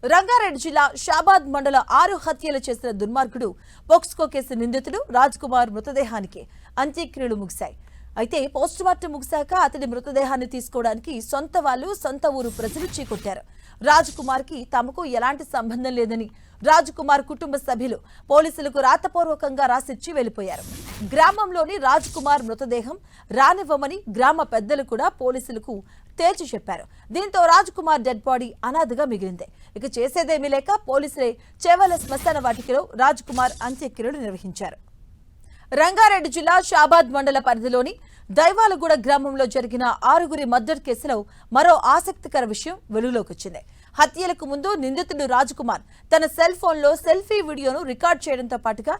రంగారెడ్డి జిల్లా షాబాద్ మండల 6 హత్యలు చేసిన దుర్మార్గుడు పోక్స్కో కేసు నిందితుడు రాజ్ కుమార్ మృతదేహానికి అంత్యక్రియలు ముగిశాయి. అయితే పోస్టుమార్టం ముగిశాక అతడి మృతదేహాన్ని తీసుకోవడానికి సొంత వాళ్ళు సొంత ఊరు ప్రజలు చీకొట్టారు. రాజ్ కుమార్ కి తమకు ఎలాంటి సంబంధం లేదని రాజ్ కుమార్ కుటుంబ సభ్యులు పోలీసులకు రాతపూర్వకంగా రాసిచ్చి వెళ్లిపోయారు. గ్రామంలోని రాజ్ కుమార్ మృతదేహం రానివ్వమని గ్రామ పెద్దలు కూడా పోలీసులకు తేల్చి చెప్పారు. దీంతో రాజ్ కుమార్ డెడ్ బాడీ అనాథగా మిగిలింది. ఇక చేసేదేమీ లేక పోలీసులే చేవల శ్మశాన వాటికలో రాజ్ కుమార్ అంత్యక్రియలు నిర్వహించారు. రంగారెడ్డి జిల్లా షాబాద్ మండల పరిధిలోని దైవాలగూడ గ్రామంలో జరిగిన 6గురి మర్డర్ కేసులో మరో ఆసక్తికర విషయం వెలుగులోకి వచ్చింది. హత్యలకు ముందు నిందితుడు రాజ్ కుమార్ తన సెల్ ఫోన్లో సెల్ఫీ వీడియోను రికార్డ్ చేయడంతో పాటుగా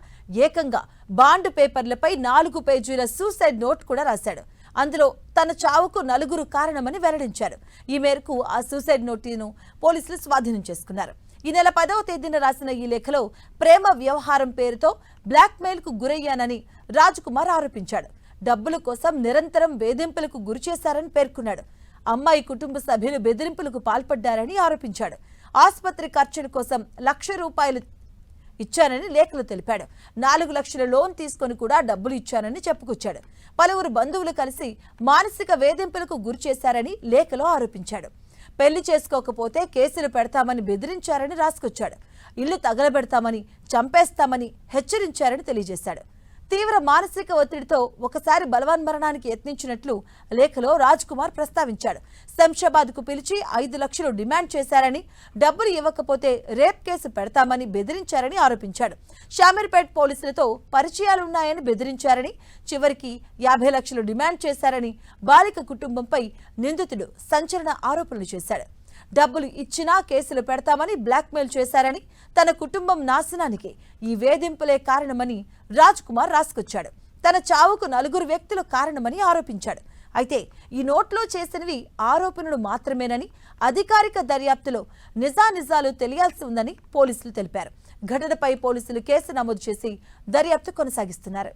ఏకంగా బాండ్ పేపర్లపై 4 పేజీల సూసైడ్ నోట్ కూడా రాశాడు. అందులో తన చావుకు 4 కారణమని వెల్లడించారు. ఈ మేరకు ఆ సూసైడ్ నోటును పోలీసులు స్వాధీనం చేసుకున్నారు. ఈ నెల 10వ తేదీన రాసిన ఈ లేఖలో ప్రేమ వ్యవహారం పేరుతో బ్లాక్మెయిల్ కు గురయ్యానని రాజ్ కుమార్ ఆరోపించాడు. డబ్బుల కోసం నిరంతరం వేధింపులకు గురిచేశారని పేర్కొన్నాడు. అమ్మాయి కుటుంబ సభ్యులు బెదిరింపులకు పాల్పడ్డారని ఆరోపించాడు. ఆసుపత్రి ఖర్చుల కోసం ₹1,00,000 ఇచ్చానని లేఖలో తెలిపాడు. 4 లక్షల లోన్ తీసుకొని కూడా డబ్బులు ఇచ్చానని చెప్పుకొచ్చాడు. పలువురు బంధువులు కలిసి మానసిక వేధింపులకు గురిచేశారని లేఖలో ఆరోపించాడు. పెళ్లి చేసుకోకపోతే కేసులు పెడతామని బెదిరించారని రాసుకొచ్చాడు. ఇల్లు తగలబెడతామని చంపేస్తామని హెచ్చరించారని తెలియజేశాడు. తీవ్ర మానసిక ఒత్తిడితో ఒకసారి బలవన్మరణానికి యత్నించినట్లు లేఖలో రాజ్ కుమార్ ప్రస్తావించాడు. శంషాబాద్ కు పిలిచి 5 లక్షలు డిమాండ్ చేశారని, డబ్బులు ఇవ్వకపోతే రేప్ కేసు పెడతామని బెదిరించారని ఆరోపించాడు. షామీర్పేట్ పోలీసులతో పరిచయాలున్నాయని బెదిరించారని, చివరికి 50 లక్షలు డిమాండ్ చేశారని బాలిక కుటుంబంపై నిందితుడు సంచలన ఆరోపణలు చేశాడు. డబ్బులు ఇచ్చినా కేసులు పెడతామని బ్లాక్మెయిల్ చేశారని, తన కుటుంబం నాశనానికి ఈ వేధింపులే కారణమని రాజ్ కుమార్ రాసుకొచ్చాడు. తన చావుకు 4 వ్యక్తులు కారణమని ఆరోపించాడు. అయితే ఈ నోట్లో చేసినవి ఆరోపణలు మాత్రమేనని, అధికారిక దర్యాప్తులో నిజానిజాలు తెలియాల్సి ఉందని పోలీసులు తెలిపారు. ఘటనపై పోలీసులు కేసు నమోదు చేసి దర్యాప్తు కొనసాగిస్తున్నారు.